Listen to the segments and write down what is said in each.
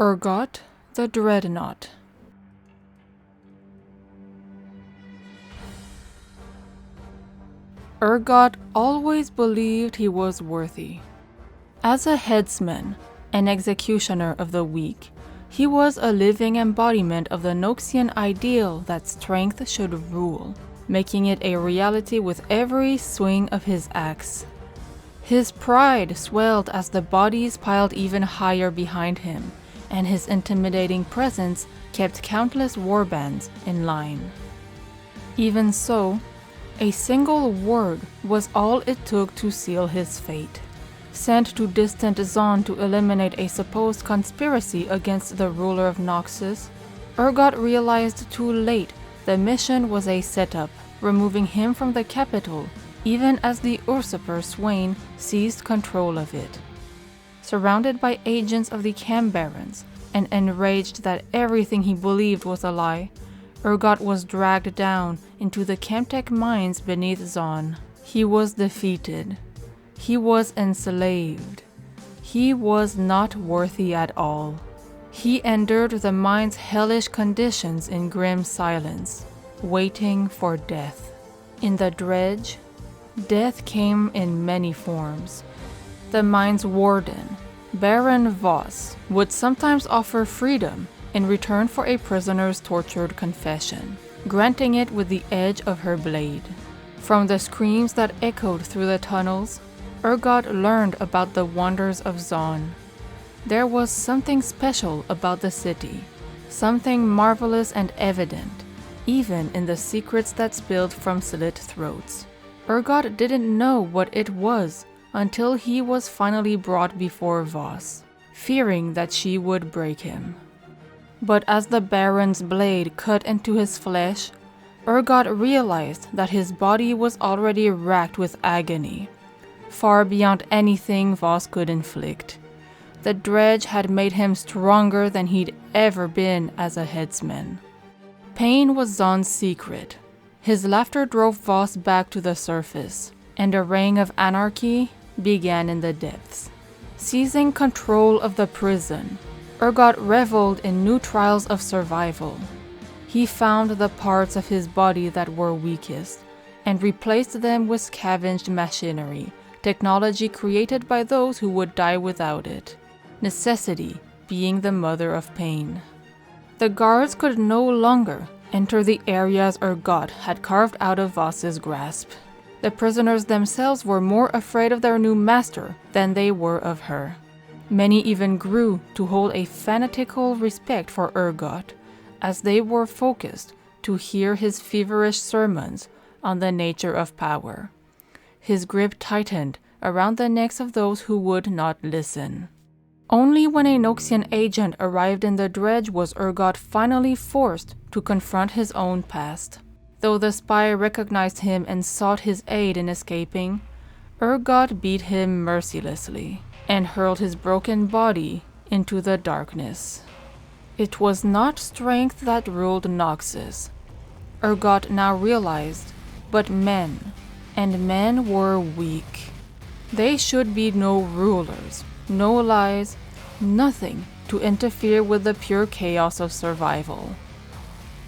Urgot the Dreadnought. Urgot always believed he was worthy. As a headsman, an executioner of the weak, he was a living embodiment of the Noxian ideal that strength should rule, making it a reality with every swing of his axe. His pride swelled as the bodies piled even higher behind him, and his intimidating presence kept countless warbands in line. Even so, a single word was all it took to seal his fate. Sent to distant Zaun to eliminate a supposed conspiracy against the ruler of Noxus, Urgot realized too late the mission was a setup, removing him from the capital even as the usurper Swain seized control of it. Surrounded by agents of the Cambarons, and enraged that everything he believed was a lie, Urgot was dragged down into the Chemtech mines beneath Zaun. He was defeated. He was enslaved. He was not worthy at all. He endured the mine's hellish conditions in grim silence, waiting for death. In the Dredge, death came in many forms. The mine's warden, Baron Voss, would sometimes offer freedom in return for a prisoner's tortured confession, granting it with the edge of her blade. From the screams that echoed through the tunnels, Urgot learned about the wonders of Zaun. There was something special about the city, something marvelous and evident, even in the secrets that spilled from slit throats. Urgot didn't know what it was until he was finally brought before Voss, fearing that she would break him. But as the Baron's blade cut into his flesh, Urgot realized that his body was already racked with agony, far beyond anything Voss could inflict. The Dredge had made him stronger than he'd ever been as a headsman. Pain was Zaun's secret. His laughter drove Voss back to the surface, and a reign of anarchy began in the depths. Seizing control of the prison, Urgot reveled in new trials of survival. He found the parts of his body that were weakest, and replaced them with scavenged machinery, technology created by those who would die without it, necessity being the mother of pain. The guards could no longer enter the areas Urgot had carved out of Voss's grasp. The prisoners themselves were more afraid of their new master than they were of her. Many even grew to hold a fanatical respect for Urgot, as they were focused to hear his feverish sermons on the nature of power. His grip tightened around the necks of those who would not listen. Only when a Noxian agent arrived in the Dredge was Urgot finally forced to confront his own past. Though the spy recognized him and sought his aid in escaping, Urgot beat him mercilessly and hurled his broken body into the darkness. It was not strength that ruled Noxus, Urgot now realized, but men, and men were weak. They should be no rulers, no lies, nothing to interfere with the pure chaos of survival.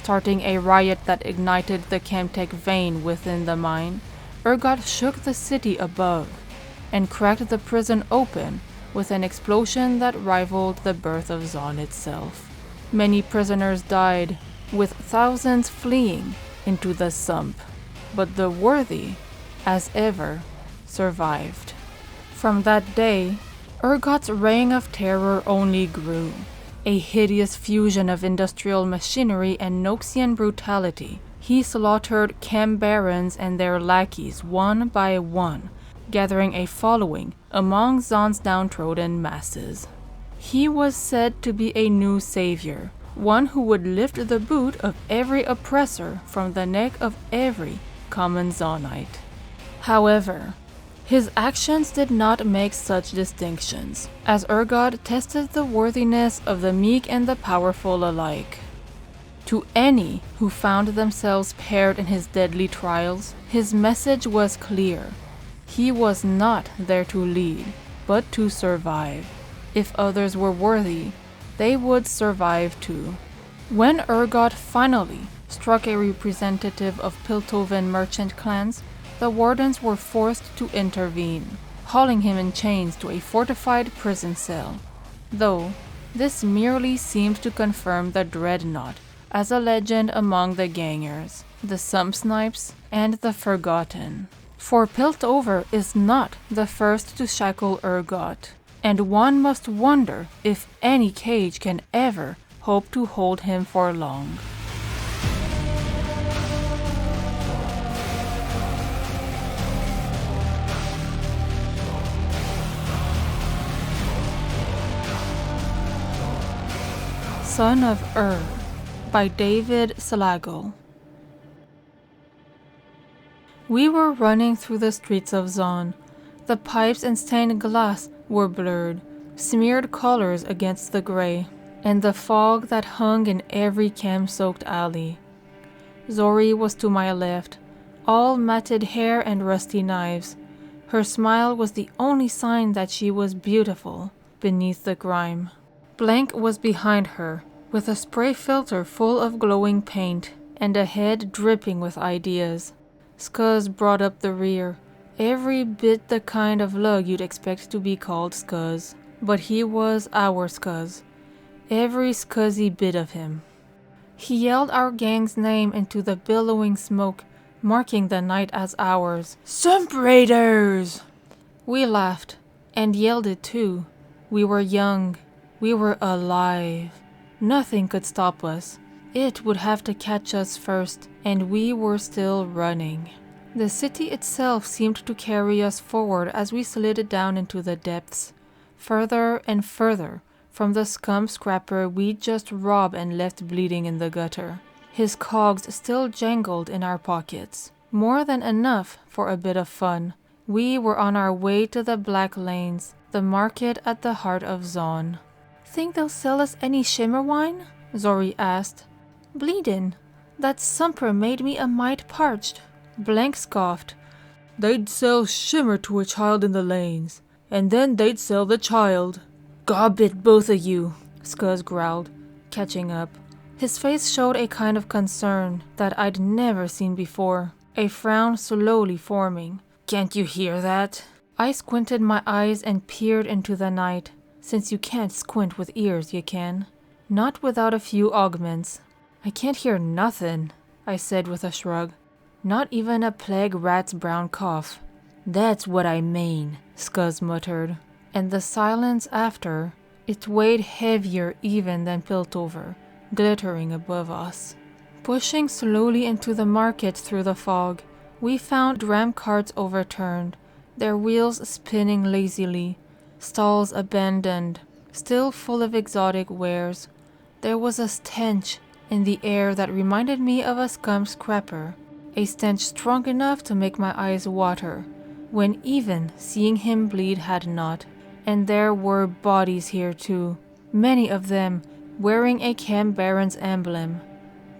Starting a riot that ignited the Chemtech vein within the mine, Urgot shook the city above and cracked the prison open with an explosion that rivaled the birth of Zaun itself. Many prisoners died, with thousands fleeing into the sump, but the worthy, as ever, survived. From that day, Urgot's reign of terror only grew, a hideous fusion of industrial machinery and Noxian brutality. He slaughtered Cambarons and their lackeys one by one, gathering a following among Zaun's downtrodden masses. He was said to be a new savior, one who would lift the boot of every oppressor from the neck of every common Zaunite. However, his actions did not make such distinctions, as Urgot tested the worthiness of the meek and the powerful alike. To any who found themselves paired in his deadly trials, his message was clear. He was not there to lead, but to survive. If others were worthy, they would survive too. When Urgot finally struck a representative of Piltovan merchant clans, the wardens were forced to intervene, hauling him in chains to a fortified prison cell. Though, this merely seemed to confirm the Dreadnought as a legend among the gangers, the Sumpsnipes, and the Forgotten. For Piltover is not the first to shackle Urgot, and one must wonder if any cage can ever hope to hold him for long. Son of Ur by David Slagle. We were running through the streets of Zaun. The pipes and stained glass were blurred, smeared colors against the gray, and the fog that hung in every chem-soaked alley. Zori was to my left, all matted hair and rusty knives. Her smile was the only sign that she was beautiful beneath the grime. Blank was behind her, with a spray filter full of glowing paint and a head dripping with ideas. Scuzz brought up the rear, every bit the kind of lug you'd expect to be called Scuzz. But he was our Scuzz, every scuzzy bit of him. He yelled our gang's name into the billowing smoke, marking the night as ours. "Sump Raiders!" We laughed, and yelled it too. We were young. We were alive. Nothing could stop us. It would have to catch us first, and we were still running. The city itself seemed to carry us forward as we slid down into the depths, further and further from the scum scrapper we'd just robbed and left bleeding in the gutter. His cogs still jangled in our pockets. More than enough for a bit of fun. We were on our way to the Black Lanes, the market at the heart of Zaun. "Think they'll sell us any shimmer wine?" Zori asked. "Bleedin'. That sumper made me a mite parched." Blank scoffed. "They'd sell shimmer to a child in the lanes, and then they'd sell the child." "Gob it, both of you," Scuzz growled, catching up. His face showed a kind of concern that I'd never seen before, a frown slowly forming. "Can't you hear that?" I squinted my eyes and peered into the night, since you can't squint with ears, you can. Not without a few augments. "I can't hear nothin'," I said with a shrug. "Not even a plague rat's brown cough." "That's what I mean," Scuzz muttered. And the silence after, it weighed heavier even than Piltover, glittering above us. Pushing slowly into the market through the fog, we found dram carts overturned, their wheels spinning lazily, stalls abandoned, still full of exotic wares. There was a stench in the air that reminded me of a scum scrapper, a stench strong enough to make my eyes water, when even seeing him bleed had not. And there were bodies here too, many of them wearing a Chem Baron's emblem.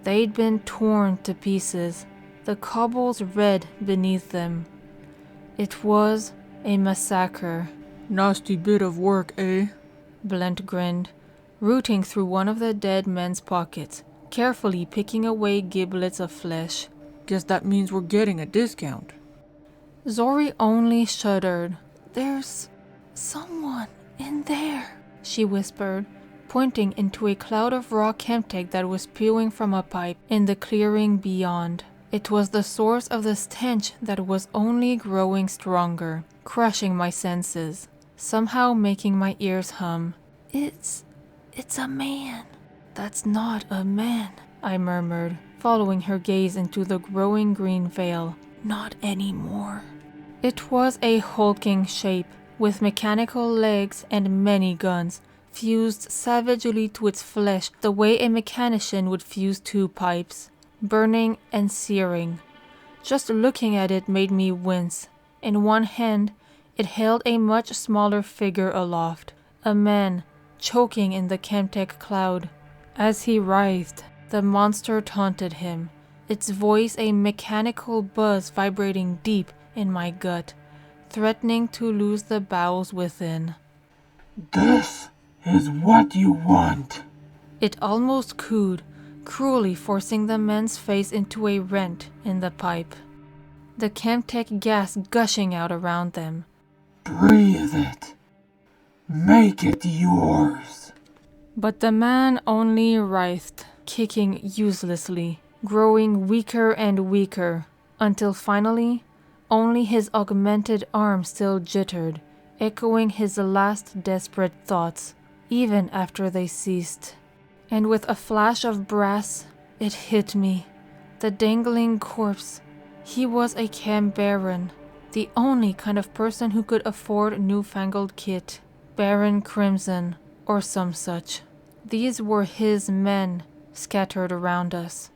They'd been torn to pieces, the cobbles red beneath them. It was a massacre. "Nasty bit of work, eh?" Blent grinned, rooting through one of the dead men's pockets, carefully picking away giblets of flesh. "Guess that means we're getting a discount." Zori only shuddered. "There's someone in there," she whispered, pointing into a cloud of raw chemtech that was spewing from a pipe in the clearing beyond. It was the source of the stench that was only growing stronger, crushing my senses, somehow making my ears hum. It's a man." "That's not a man," I murmured, following her gaze into the growing green veil. "Not anymore." It was a hulking shape, with mechanical legs and many guns, fused savagely to its flesh the way a mechanician would fuse two pipes, burning and searing. Just looking at it made me wince. In one hand, it held a much smaller figure aloft, a man choking in the chemtech cloud. As he writhed, the monster taunted him, its voice a mechanical buzz vibrating deep in my gut, threatening to lose the bowels within. "Death is what you want. It almost cooed, cruelly forcing the man's face into a rent in the pipe. The chemtech gas gushing out around them. Breathe it. Make it yours. But the man only writhed, kicking uselessly, growing weaker and weaker, until finally, only his augmented arm still jittered, echoing his last desperate thoughts, even after they ceased. And with a flash of brass, it hit me. The dangling corpse. He was a chem baron, the only kind of person who could afford newfangled kit. Baron Crimson, or some such. These were his men, scattered around us.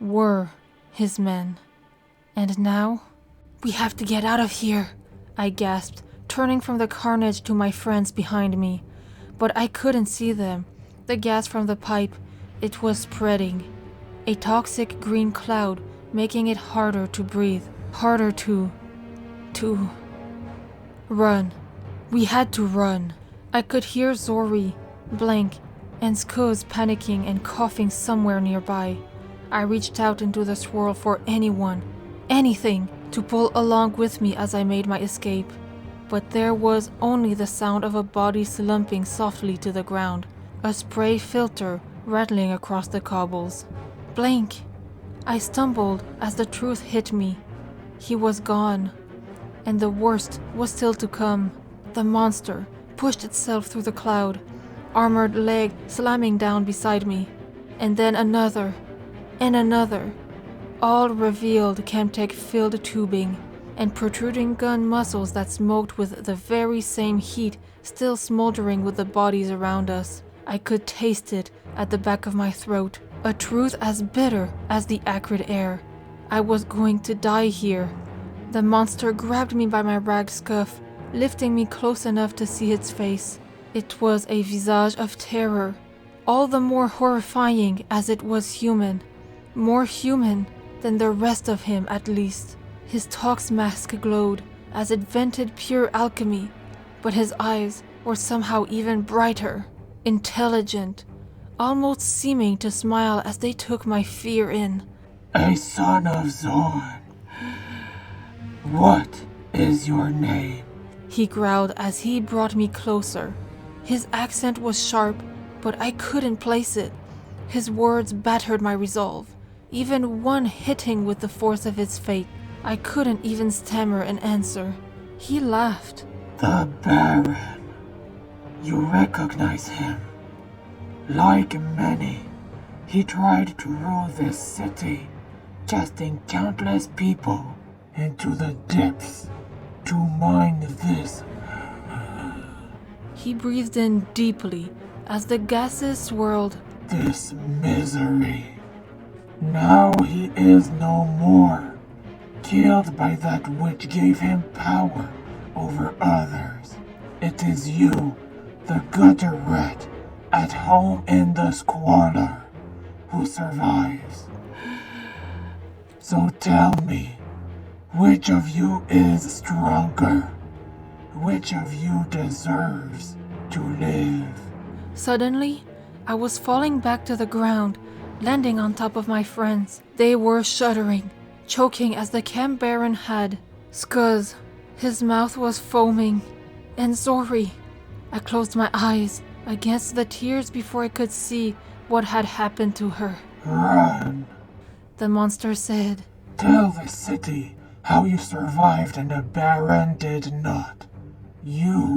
Were his men. And now? We have to get out of here, I gasped, turning from the carnage to my friends behind me. But I couldn't see them. The gas from the pipe, it was spreading. A toxic green cloud, making it harder to breathe, harder to run. We had to run. I could hear Zori, Blank, and Skuz panicking and coughing somewhere nearby. I reached out into the swirl for anyone, anything, to pull along with me as I made my escape. But there was only the sound of a body slumping softly to the ground, a spray filter rattling across the cobbles. Blank! I stumbled as the truth hit me. He was gone. And the worst was still to come. The monster pushed itself through the cloud, armored leg slamming down beside me. And then another, and another. All revealed chemtech-filled tubing, and protruding gun muzzles that smoked with the very same heat still smoldering with the bodies around us. I could taste it at the back of my throat, a truth as bitter as the acrid air. I was going to die here. The monster grabbed me by my ragged scuff, lifting me close enough to see its face. It was a visage of terror, all the more horrifying as it was human. More human than the rest of him, at least. His tox mask glowed as it vented pure alchemy, but his eyes were somehow even brighter, intelligent, almost seeming to smile as they took my fear in. A son of Zaun. What is your name? He growled as he brought me closer. His accent was sharp, but I couldn't place it. His words battered my resolve, even one hitting with the force of his fate. I couldn't even stammer an answer. He laughed. The Baron. You recognize him. Like many, he tried to rule this city, casting countless people into the depths to mine this. He breathed in deeply as the gases swirled. This misery. Now he is no more, killed by that which gave him power over others. It is you, the gutter rat, at home in the squalor, who survives. So tell me, which of you is stronger? Which of you deserves to live? Suddenly, I was falling back to the ground, landing on top of my friends. They were shuddering, choking as the Chem Baron had. Skuz, his mouth was foaming. And Zori. I closed my eyes against the tears before I could see what had happened to her. Run. The monster said. Tell the city how you survived and the Baron did not. You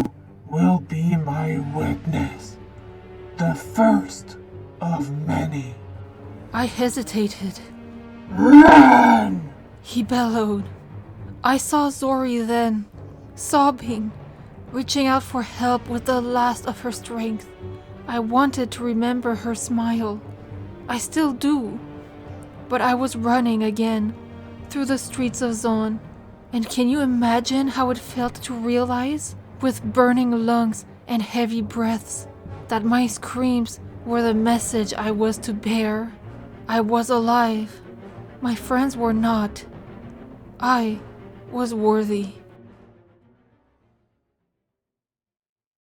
will be my witness. The first of many. I hesitated. Run! He bellowed. I saw Zori then, sobbing, reaching out for help with the last of her strength. I wanted to remember her smile. I still do. But I was running again, through the streets of Zaun. And can you imagine how it felt to realize, with burning lungs and heavy breaths, that my screams were the message I was to bear? I was alive. My friends were not. I was worthy.